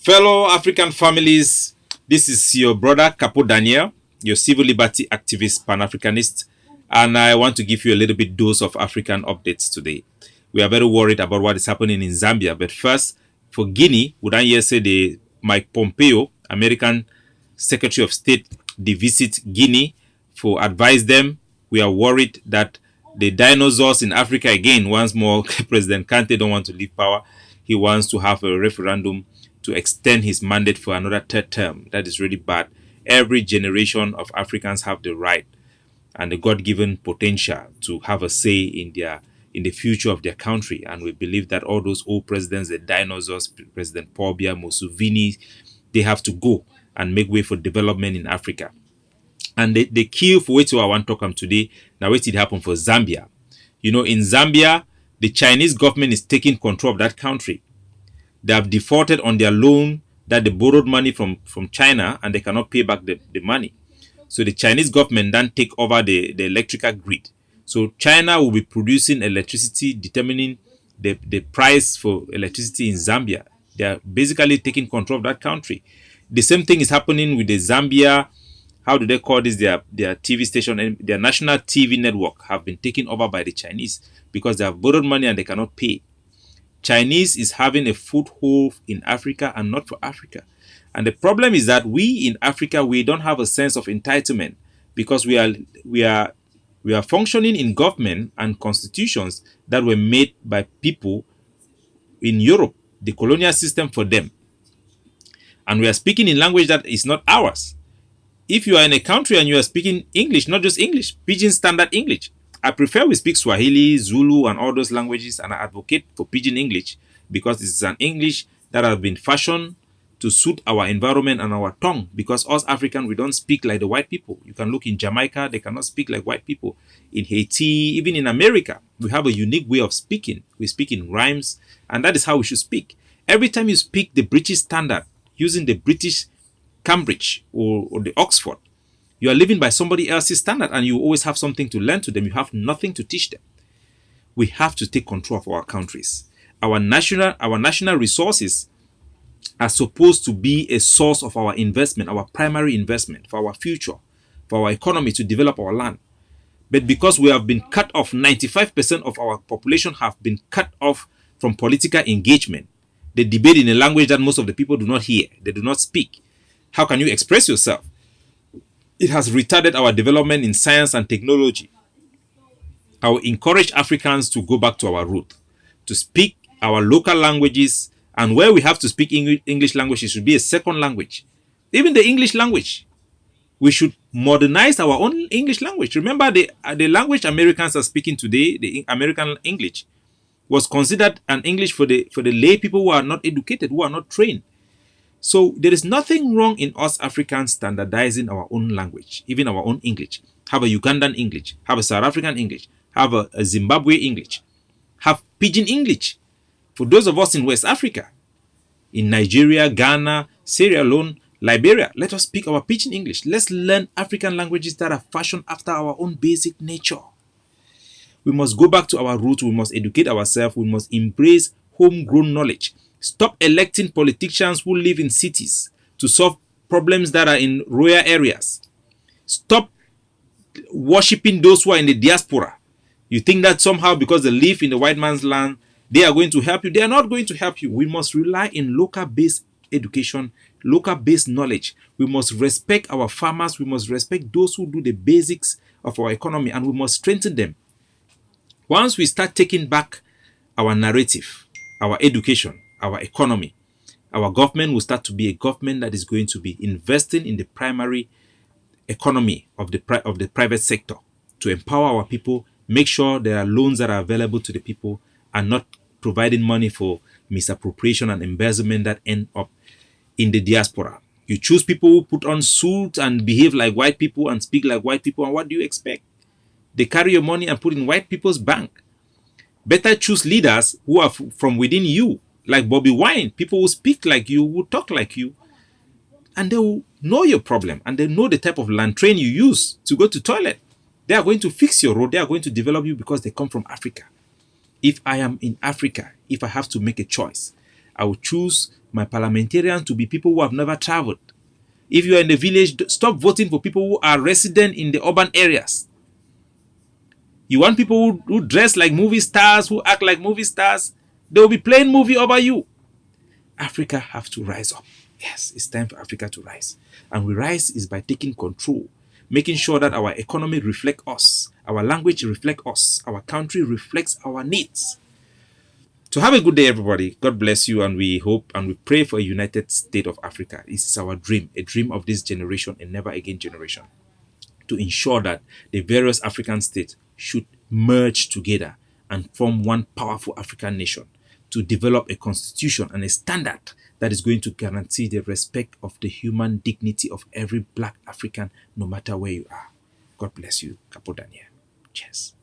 Fellow African families, this is your brother Capo Daniel, your civil liberty activist, Pan-Africanist, and I want to give you a little bit dose of African updates today. We are very worried about what is happening in Zambia, but first, for Guinea, we don't hear say the Mike Pompeo, American Secretary of State, they visit Guinea for advise them. We are worried that the dinosaurs in Africa again, once more, President Kante don't want to leave power. He wants to have a referendum to extend his mandate for another third term. That is really bad. Every generation of Africans have the right and the God-given potential to have a say in the future of their country. And we believe that all those old presidents, the dinosaurs, President Paul Biya, Museveni, they have to go and make way for development in Africa. And the key for which I want to come today, now what did happen for Zambia? You know, in Zambia, the Chinese government is taking control of that country. They have defaulted on their loan that they borrowed money from China, and they cannot pay back the money. So the Chinese government then take over the electrical grid. So China will be producing electricity, determining the price for electricity in Zambia. They are basically taking control of that country. The same thing is happening with the Zambia, how do they call this, their TV station, and their national TV network have been taken over by the Chinese because they have borrowed money and they cannot pay. Chinese is having a foothold in Africa and not for Africa. And the problem is that we in Africa, we don't have a sense of entitlement because we are functioning in government and constitutions that were made by people in Europe, the colonial system for them. And we are speaking in language that is not ours. If you are in a country and you are speaking English, not just English, Pidgin Standard English. I prefer we speak Swahili, Zulu, and all those languages, and I advocate for Pidgin English because this is an English that has been fashioned to suit our environment and our tongue. Because us Africans, we don't speak like the white people. You can look in Jamaica, they cannot speak like white people. In Haiti, even in America, we have a unique way of speaking. We speak in rhymes, and that is how we should speak. Every time you speak the British standard, using the British Cambridge or the Oxford, you are living by somebody else's standard, and you always have something to learn to them. You have nothing to teach them. We have to take control of our countries. Our national resources are supposed to be a source of our investment, our primary investment for our future, for our economy to develop our land. But because we have been cut off, 95% of our population have been cut off from political engagement. They debate in a language that most of the people do not hear. They do not speak. How can you express yourself? It has retarded our development in science and technology. I will encourage Africans to go back to our root, to speak our local languages, and where we have to speak English language, it should be a second language. Even the English language, we should modernize our own English language. Remember, the language Americans are speaking today, the American English, was considered an English for the lay people who are not educated, who are not trained. So there is nothing wrong in us Africans standardizing our own language, even our own English. Have a Ugandan English, have a South African English, have a Zimbabwe English, have Pidgin English. For those of us in West Africa, in Nigeria, Ghana, Sierra Leone, Liberia, let us speak our Pidgin English. Let's learn African languages that are fashioned after our own basic nature. We must go back to our roots. We must educate ourselves. We must embrace homegrown knowledge. Stop electing politicians who live in cities to solve problems that are in rural areas. Stop worshipping those who are in the diaspora. You think that somehow because they live in the white man's land, they are going to help you. They are not going to help you. We must rely in local-based education, local-based knowledge. We must respect our farmers. We must respect those who do the basics of our economy, and we must strengthen them. Once we start taking back our narrative, our education, our economy, our government will start to be a government that is going to be investing in the primary economy of the private sector to empower our people, make sure there are loans that are available to the people, and not providing money for misappropriation and embezzlement that end up in the diaspora. You choose people who put on suits and behave like white people and speak like white people, and what do you expect? They carry your money and put in white people's bank. Better choose leaders who are from within you, like Bobby Wine, people who speak like you, who talk like you, and they will know your problem, and they know the type of land train you use to go to toilet. They are going to fix your road. They are going to develop you because they come from Africa. If I am in Africa, if I have to make a choice, I will choose my parliamentarians to be people who have never traveled. If you are in the village, stop voting for people who are resident in the urban areas. You want people who dress like movie stars, who act like movie stars, they will be playing movie over you. Africa have to rise up. Yes, it's time for Africa to rise. And we rise is by taking control, making sure that our economy reflects us, our language reflects us, our country reflects our needs. So have a good day, everybody. God bless you, and we hope and we pray for a united state of Africa. This is our dream, a dream of this generation, a never again generation, to ensure that the various African states should merge together and form one powerful African nation, to develop a constitution and a standard that is going to guarantee the respect of the human dignity of every black African, no matter where you are. God bless you. Capo Daniel. Cheers.